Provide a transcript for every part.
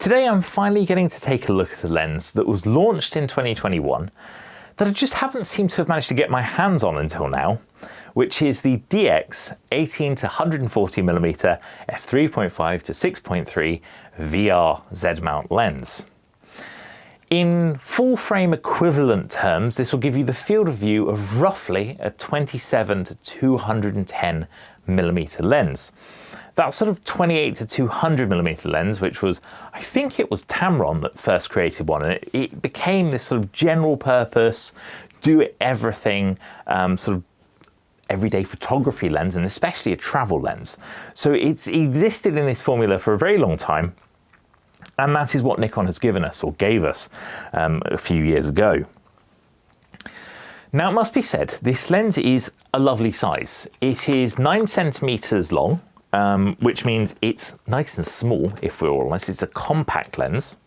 Today I'm finally getting to take a look at a lens that was launched in 2021 that I just haven't seemed to have managed to get my hands on until now, which is the DX 18 to 140mm f3.5 to 6.3 VR Z-mount lens. In full frame equivalent terms, this will give you the field of view of roughly a 27 to 210mm lens. That sort of 28 to 200mm lens, which was, I think it was Tamron that first created one, and it became this sort of general purpose, do everything, sort of everyday photography lens, and especially a travel lens. So it's existed in this formula for a very long time, and that is what Nikon has given us, or gave us, a few years ago. Now it must be said, this lens is a lovely size. It is 9 centimeters long, which means it's nice and small, if we're all honest. It's a compact lens.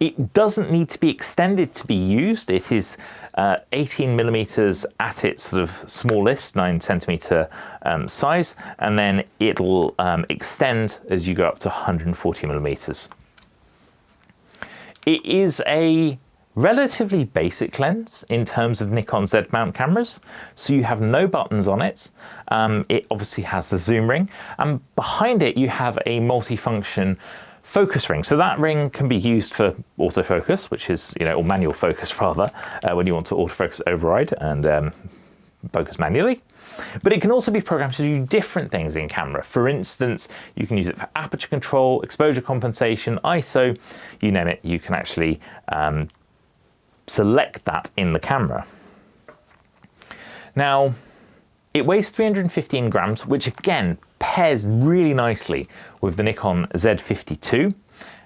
It doesn't need to be extended to be used. It is 18mm at its sort of smallest, 9 centimeter size, and then it'll extend as you go up to 140mm. It is a relatively basic lens in terms of Nikon Z-mount cameras, so you have no buttons on it. It obviously has the zoom ring, and behind it you have a multifunction focus ring. So that ring can be used for autofocus, which is, or manual focus rather, when you want to autofocus override and focus manually. But it can also be programmed to do different things in camera. For instance, you can use it for aperture control, exposure compensation, ISO, you name it, you can actually select that in the camera. Now, it weighs 315 grams, which again pairs really nicely with the Nikon Z52.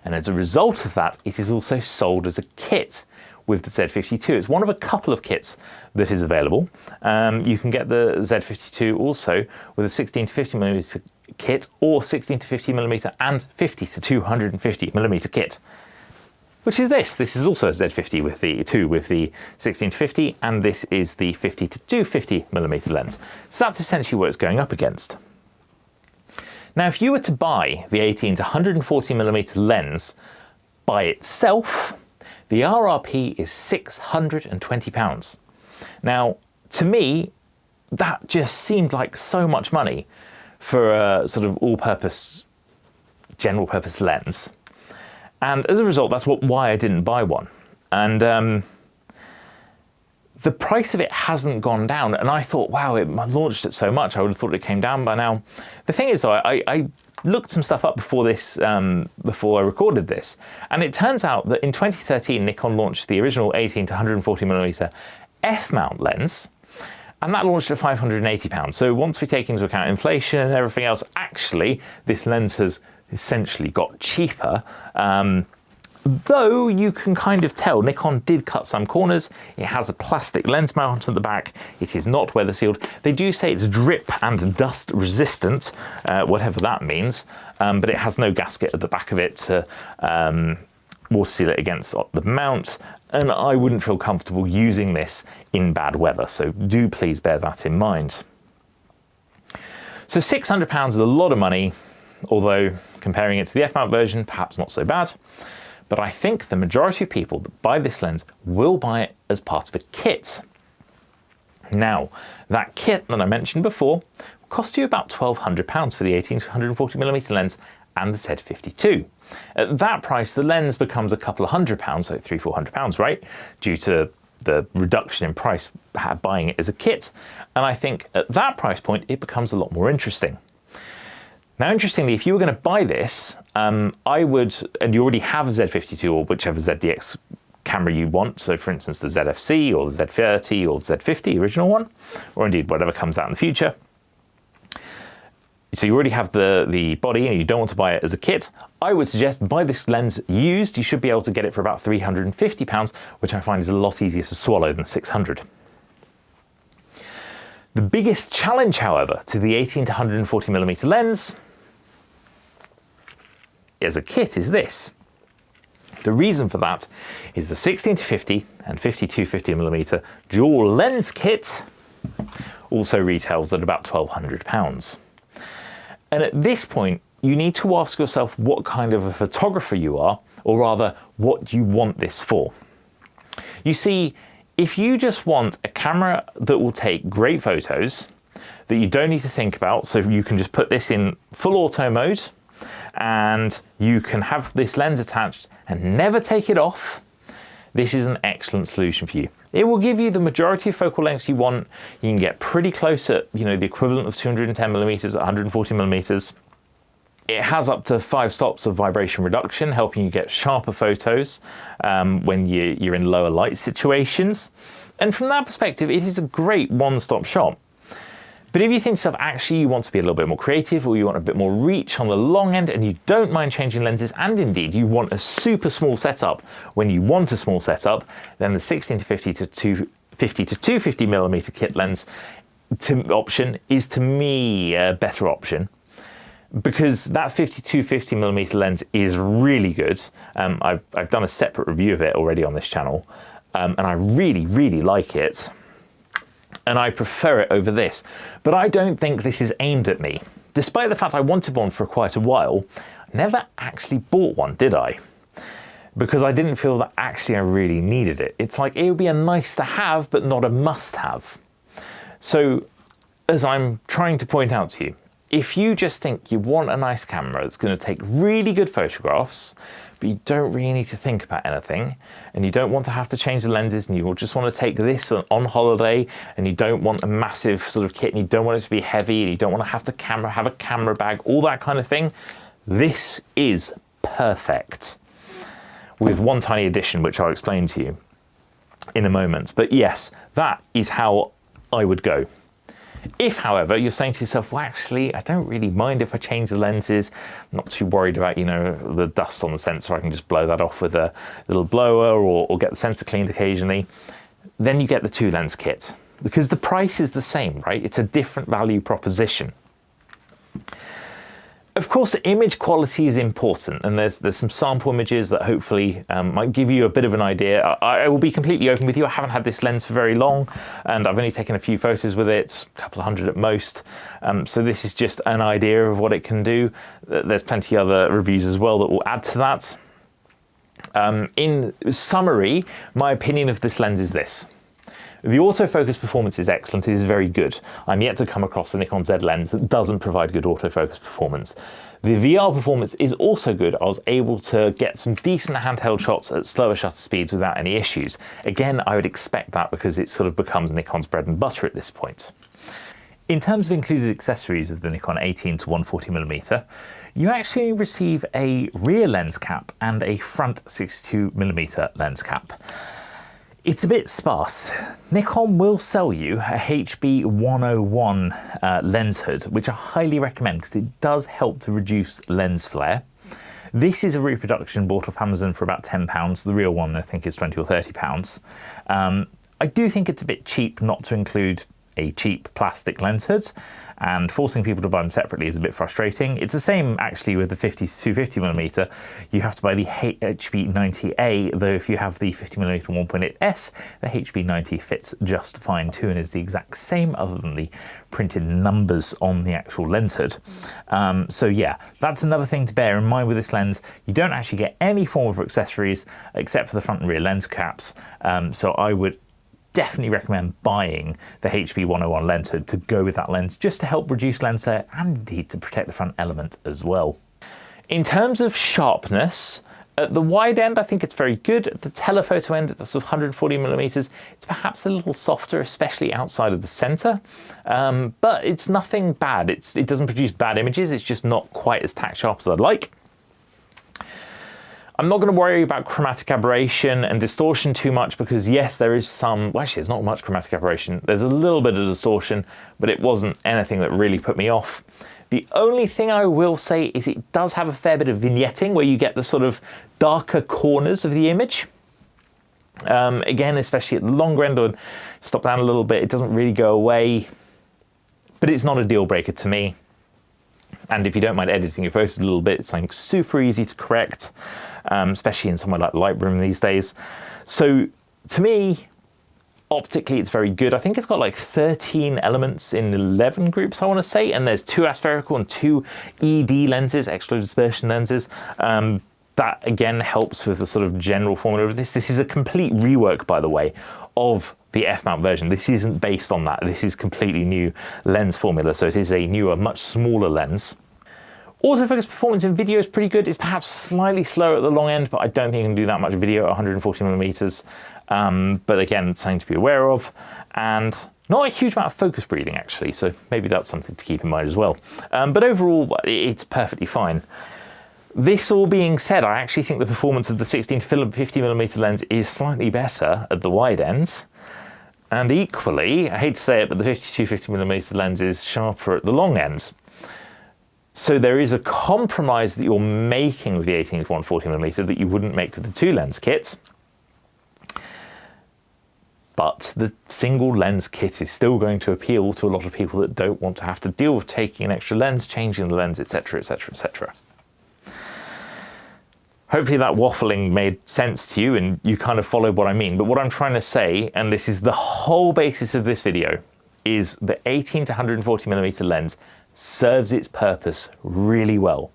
And as a result of that, it is also sold as a kit with the Z52. It's one of a couple of kits that is available. You can get the Z52 also with a 16 to 50mm kit, or 16 to 50mm and 50 to 250mm kit, which is this. This is also a Z50 with the 16 to 50, and this is the 50 to 250mm lens. So that's essentially what it's going up against. Now, if you were to buy the 18 to 140mm lens by itself, the RRP is £620. Now, to me, that just seemed like so much money for a sort of all-purpose, general-purpose lens. And as a result, that's why I didn't buy one. And the price of it hasn't gone down. And I thought, wow, it launched it so much, I would have thought it came down by now. The thing is, though, I looked some stuff up before this, before I recorded this, and it turns out that in 2013, Nikon launched the original 18 to 140mm f-mount lens, and that launched at £580. So once we take into account inflation and everything else, actually, this lens has essentially got cheaper. Though you can kind of tell Nikon did cut some corners. It has a plastic lens mount at the back. It is not weather sealed. They do say it's drip and dust resistant, whatever that means, but it has no gasket at the back of it to water seal it against the mount, and I wouldn't feel comfortable using this in bad weather, so do please bear that in mind. So £600 is a lot of money, although comparing it to the f-mount version, perhaps not so bad. But I think the majority of people that buy this lens will buy it as part of a kit. Now, that kit that I mentioned before will cost you about £1,200 for the 18 to 140mm lens and the Z52. At that price, the lens becomes a couple of £100, so £300–400, right? Due to the reduction in price buying it as a kit. And I think at that price point, it becomes a lot more interesting. Now, interestingly, if you were going to buy this, I would, and you already have a Z52 or whichever ZDX camera you want, so for instance the ZFC or the Z30 or the Z50 original one, or indeed whatever comes out in the future. So you already have the body and you don't want to buy it as a kit, I would suggest buy this lens used. You should be able to get it for about £350, which I find is a lot easier to swallow than £600. The biggest challenge, however, to the 18 to 140mm lens as a kit is this. The reason for that is the 16 to 50 and 50–250mm dual lens kit also retails at about £1,200. And at this point, you need to ask yourself what kind of a photographer you are, or rather, what you want this for. You see, if you just want a camera that will take great photos, that you don't need to think about, so you can just put this in full auto mode, and you can have this lens attached and never take it off, this is an excellent solution for you. It will give you the majority of focal lengths you want. You can get pretty close at, you know, the equivalent of 210 millimeters at 140 millimeters. It has up to 5 stops of vibration reduction, helping you get sharper photos when you're in lower light situations. And from that perspective, it is a great one-stop shop. But if you think to yourself, actually you want to be a little bit more creative, or you want a bit more reach on the long end, and you don't mind changing lenses, and indeed you want a super small setup when you want a small setup, then the 16 to 50 to 250 to 250 millimeter kit lens option is, to me, a better option. Because that 52-50 millimeter lens is really good. I've done a separate review of it already on this channel, and I really like it. And I prefer it over this. But I don't think this is aimed at me. Despite the fact I wanted one for quite a while, I never actually bought one, did I? Because I didn't feel that actually I really needed it. It's like, it would be a nice to have, but not a must have. So, as I'm trying to point out to you, if you just think you want a nice camera that's going to take really good photographs, but you don't really need to think about anything, and you don't want to have to change the lenses, and you just want to take this on holiday, and you don't want a massive sort of kit, and you don't want it to be heavy, and you don't want to have a camera bag, all that kind of thing, this is perfect. With one tiny addition, which I'll explain to you in a moment. But yes, that is how I would go. If, however, you're saying to yourself, well, actually, I don't really mind if I change the lenses, I'm not too worried about, you know, the dust on the sensor, I can just blow that off with a little blower, or get the sensor cleaned occasionally, then you get the 2-lens kit. Because the price is the same, right? It's a different value proposition. Of course, image quality is important, and there's some sample images that hopefully might give you a bit of an idea. I will be completely open with you. I haven't had this lens for very long, and I've only taken a few photos with it, a couple of hundred at most. So this is just an idea of what it can do. There's plenty of other reviews as well that will add to that. In summary, my opinion of this lens is this. The autofocus performance is excellent, it is very good. I'm yet to come across a Nikon Z lens that doesn't provide good autofocus performance. The VR performance is also good. I was able to get some decent handheld shots at slower shutter speeds without any issues. Again, I would expect that because it sort of becomes Nikon's bread and butter at this point. In terms of included accessories of the Nikon 18 to 140mm, you actually receive a rear lens cap and a front 62mm lens cap. It's a bit sparse. Nikon will sell you a HB 101 lens hood, which I highly recommend because it does help to reduce lens flare. This is a reproduction bought off Amazon for about £10. The real one I think is £20 or £30. I do think it's a bit cheap not to include a cheap plastic lens hood, and forcing people to buy them separately is a bit frustrating. It's the same actually with the 50 to 250mm. You have to buy the HB90A, though if you have the 50mm 1.8S, the HB90 fits just fine too and is the exact same other than the printed numbers on the actual lens hood. So yeah, that's another thing to bear in mind with this lens. You don't actually get any form of accessories except for the front and rear lens caps, so I would definitely recommend buying the HB 101 lens hood to go with that lens, just to help reduce lens flare and indeed to protect the front element as well. In terms of sharpness, at the wide end I think it's very good. At the telephoto end, at the sort of 140mm, it's perhaps a little softer, especially outside of the center, but it's nothing bad. It doesn't produce bad images, it's just not quite as tack sharp as I'd like. I'm not going to worry about chromatic aberration and distortion too much because yes, there is some, well, actually there's not much chromatic aberration. There's a little bit of distortion, but it wasn't anything that really put me off. The only thing I will say is it does have a fair bit of vignetting where you get the sort of darker corners of the image. Again, especially at the longer end, or stop down a little bit, it doesn't really go away, but it's not a deal breaker to me. And if you don't mind editing your photos a little bit, it's something super easy to correct, especially in somewhere like Lightroom these days. So to me, Optically, it's very good. I think it's got like 13 elements in 11 groups, I want to say, and there's 2 aspherical and 2 ED lenses, extra dispersion lenses. That again helps with the sort of general formula of this. This is a complete rework, by the way, of the F-mount version. This isn't based on that. This is completely new lens formula, so it is a newer, much smaller lens. Autofocus performance in video is pretty good. It's perhaps slightly slower at the long end, but I don't think you can do that much video at 140mm. But again, something to be aware of, and not a huge amount of focus breathing actually, so maybe that's something to keep in mind as well. But overall, it's perfectly fine. This all being said, I actually think the performance of the 16 to 50mm lens is slightly better at the wide end. And equally, I hate to say it, but the 50mm lens is sharper at the long end. So there is a compromise that you're making with the 18 to 140mm that you wouldn't make with the 2 lens kit. But the single lens kit is still going to appeal to a lot of people that don't want to have to deal with taking an extra lens, changing the lens, etc, etc, etc. Hopefully that waffling made sense to you and you kind of followed what I mean. But what I'm trying to say, and this is the whole basis of this video, is the 18 to 140mm lens serves its purpose really well.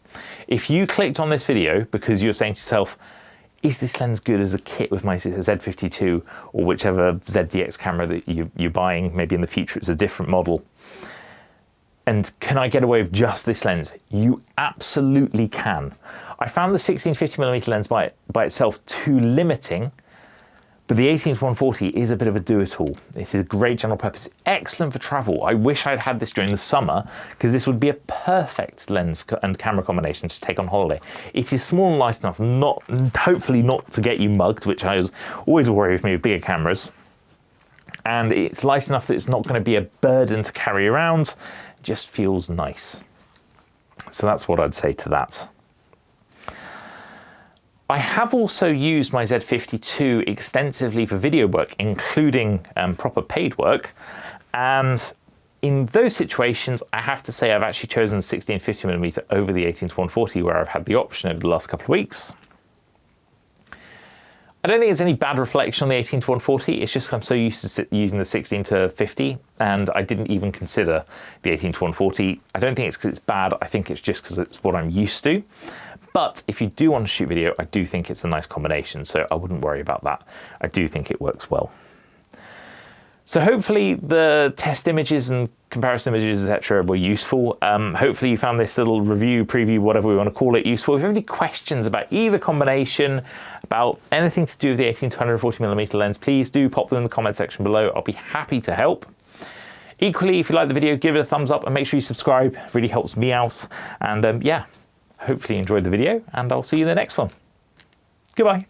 If you clicked on this video because you're saying to yourself, is this lens good as a kit with my Z52 or whichever ZDX camera that you're buying, maybe in the future it's a different model, and can I get away with just this lens? You absolutely can. I found the 16-50mm lens by itself too limiting, but the 18 to 140 is a bit of a do-it-all. It is a great general purpose, excellent for travel. I wish I'd had this during the summer because this would be a perfect lens and camera combination to take on holiday. It is small and light enough, hopefully not to get you mugged, which I always worry with me with bigger cameras. And it's light enough that it's not going to be a burden to carry around. It just feels nice. So that's what I'd say to that. I have also used my Z52 extensively for video work, including proper paid work. And in those situations, I have to say I've actually chosen 16-50mm over the 18 to 140 where I've had the option over the last couple of weeks. I don't think there's any bad reflection on the 18 to 140. It's just I'm so used to using the 16 to 50 and I didn't even consider the 18 to 140. I don't think it's because it's bad. I think it's just because it's what I'm used to. But if you do want to shoot video, I do think it's a nice combination, so I wouldn't worry about that. I do think it works well. So hopefully the test images and comparison images, etc. were useful. Hopefully you found this little review, preview, whatever we want to call it, useful. If you have any questions about either combination, about anything to do with the 18 to 140mm lens, please do pop them in the comment section below. I'll be happy to help. Equally, if you like the video, give it a thumbs up and make sure you subscribe. It really helps me out. And yeah, hopefully you enjoyed the video and I'll see you in the next one. Goodbye.